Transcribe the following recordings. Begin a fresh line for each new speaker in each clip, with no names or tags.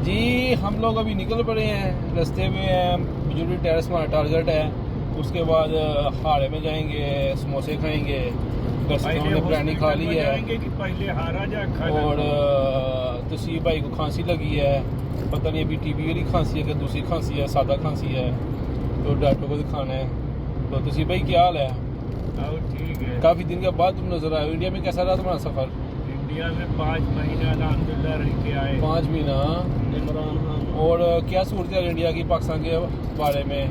जी हम लोग अभी निकल पड़े हैं, रास्ते में हैं। बिजली टेरेस हमारा टारगेट है। उसके बाद हाड़े में जाएंगे, समोसे खाएंगे। घर से हमने बिरयानी खा ली है
कि पहले हारा जा खाना।
और तसीब भाई को खांसी लगी है। पता नहीं अभी टीबी वाली खांसी है कि दूसरी खांसी है, सादा खांसी है, तो डॉक्टर को दिखाना है। तो तसीब भाई क्या हाल है?
ठीक है।
काफ़ी दिन के बाद तुम नजर आए। इंडिया में कैसा रहा तुम्हारा सफ़र?
इंडिया में 5 महीना अल्हम्दुलिल्लाह रह के आए।
5 महीना। और क्या सूरत है इंडिया की पाकिस्तान के बारे में?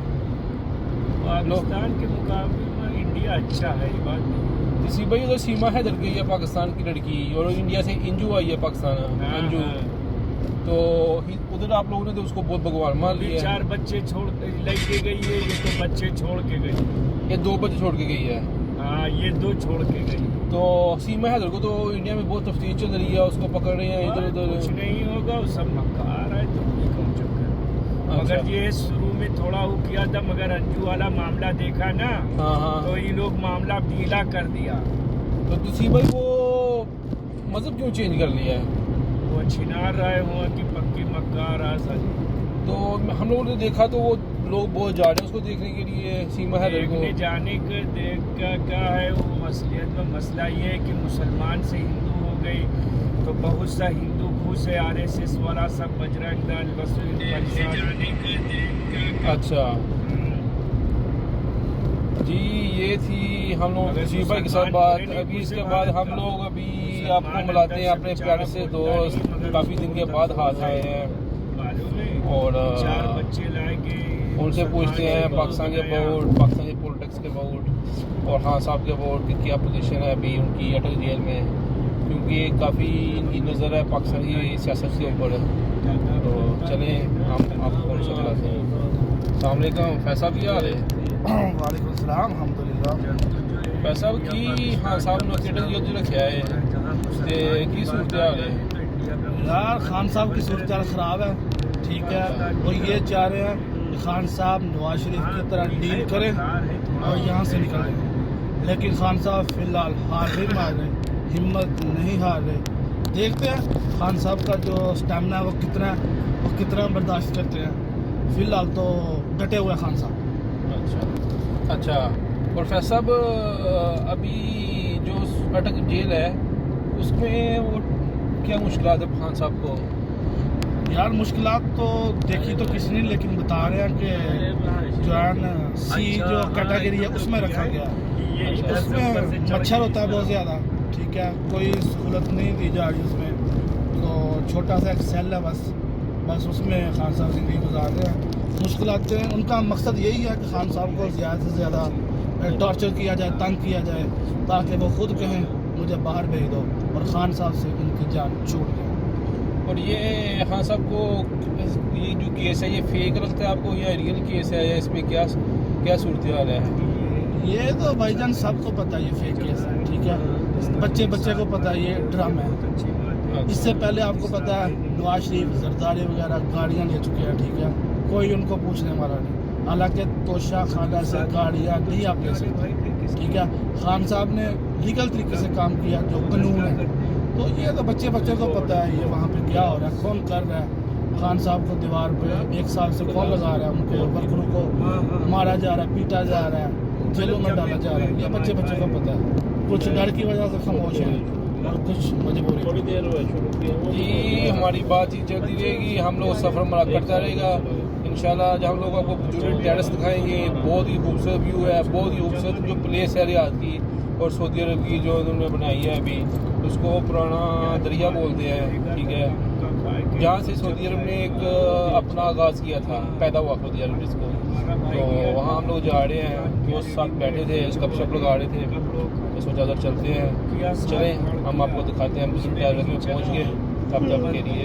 पाकिस्तान के मुकाबले में इंडिया अच्छा है, ये बात नहीं।
इसी भाई उधर सीमा हैदर गई है पाकिस्तान की लड़की, और इंडिया से इंजू आई है पाकिस्तान। अंजू तो उधर आप लोगों ने तो उसको बहुत भगवान मान लिया।
4 बच्चे छोड़ लेके गई है, ये तो बच्चे छोड़ के गई।
ये 2 बच्चे छोड़ के गई है।
हाँ, ये 2 छोड़ के गई।
तो सीमा हैदर को तो इंडिया में बहुत तफ्तीश चल रही है, उसको पकड़ रहे हैं इधर उधर।
कुछ नहीं होगा, वो सब मकार है, तो कोई कम चक्कर। मगर ये शुरू में थोड़ा वो किया था, मगर अंजू वाला मामला देखा ना,
हाँ
तो ये लोग मामला ढीला कर दिया।
तो तुसी भाई वो मजहब क्यों चेंज कर लिया है?
वो छिनार रहे हुआ कि पक्की मक्कार आ सर।
तो हम लोगों ने देखा तो वो लोग बहुत जा रहे हैं उसको देखने के लिए, सीमा हैदर को।
देखने जाने के देख का क्या है, वो मसलियत में मसला ये है कि मुसलमान से हिंदू हो गई, तो बहुत सा हिंदू खुश है। RSS वाला सब बजरंग दल
अच्छा जी, ये थी हम लोग तसीब भाई के साथ बात। अभी इसके बाद हम लोग अभी आपको मिलाते हैं अपने प्यारे से दोस्त, काफ़ी दिन के बाद हाथ आए हैं, और
4 बच्चे लाएंगे।
उनसे पूछते हैं पाकिस्तान के अबाउट, पाकिस्तानी पॉलिटिक्स के अबाउट, और खान साहब के अबाउट कि क्या पोजीशन है अभी उनकी अटक जेल में, क्योंकि काफ़ी इनकी नज़र है पाकिस्तानी सियासत के ऊपर। तो चलें हम आपको उनसे मिलाते हैं। अस्सलाम वालेकुम फैसल, क्या हाल है?
वालेकुम सलाम, अल्हम्दुलिल्लाह।
फैसल की हाँ साहब ने अटक जेल जो रखा है ते की सूरत हाल है?
यार खान साहब की सूरत ख़राब है, ठीक है। वो ये चाह रहे हैं कि खान साहब नवाज शरीफ की तरह डील करें और यहाँ से निकल रहे, लेकिन खान साहब फिलहाल हार नहीं मान रहे, हिम्मत नहीं हार रहे। देखते हैं खान साहब का जो स्टेमिना है वो कितना बर्दाश्त करते हैं। फिलहाल तो डटे हुए खान साहब।
अच्छा और फैसल साहब अभी जो अटक जेल है उसमें वो क्या मुश्किलात है खान साहब को?
यार मुश्किलात तो देखी तो किसी ने, लेकिन बता रहे हैं कि जो है ना C जो कैटेगरी है उसमें रखा गया है। उसमें मच्छर होता है बहुत ज़्यादा, ठीक है, कोई सहूलत नहीं दी जा रही उसमें। तो छोटा सा एक सेल है बस उसमें खान साहब ज़िंदगी गुजार रहे हैं। मुश्किलातें उनका मकसद यही है कि खान साहब को ज़्यादा से ज़्यादा टॉर्चर किया जाए, तंग किया जाए, ताकि वो खुद कहें मुझे बाहर भेज दो और खान साहब से उनकी जान छूट जाए।
और ये खान साहब को ये जो केस है ये फेक लगता है आपको या रियल केस है, या इसमें क्या सूरत हाल है?
ये तो भाईजान सबको पता है ये फेक केस है, ठीक है। बच्चे को पता है ये ड्रामा है। इससे पहले आपको पता है नवाज शरीफ जरदारी वगैरह गाड़ियाँ ले चुके हैं, ठीक है, कोई उनको पूछने वाला नहीं। हालांकि तोशा खाना से गाड़ियाँ नहीं आप ले सकते, ठीक है। खान साहब ने लीगल तरीके से काम किया जो कानून है। तो ये तो बच्चे को पता है ये वहाँ पे क्या हो रहा है, कौन कर रहा है। खान साहब को दीवार पे 1 साल से कौन लगा रहा है, उनको वर्करों को मारा जा रहा है, पीटा जा रहा है, जेलों में डाला जा रहा है। ये बच्चे को पता है। कुछ डर की वजह से खामोश है और कुछ मजबूरी।
थोड़ी देर हुआ जी, हमारी बातचीत चलती रहेगी, हम लोग सफ़र हमारा करता रहेगा इंशाल्लाह। जब हम लोग आपको जुड़े टेरेस दिखाएंगे, बहुत ही खूबसूरत व्यू है, बहुत ही खूबसूरत जो प्लेस है रियाद की और सऊदी अरब की जो उन्होंने बनाई है अभी, उसको पुराना दरिया बोलते हैं, ठीक है, जहाँ से सऊदी अरब ने एक अपना आगाज़ किया था, पैदा हुआ सऊदी अरब इसको। तो वहाँ हम लोग जा रहे हैं, दोस्त साथ बैठे थे, गपशप लगा रहे थे, तो सोचा अगर चलते हैं, चलें हम आपको दिखाते हैं। हम टेरेस में पहुँच गए, तब के लिए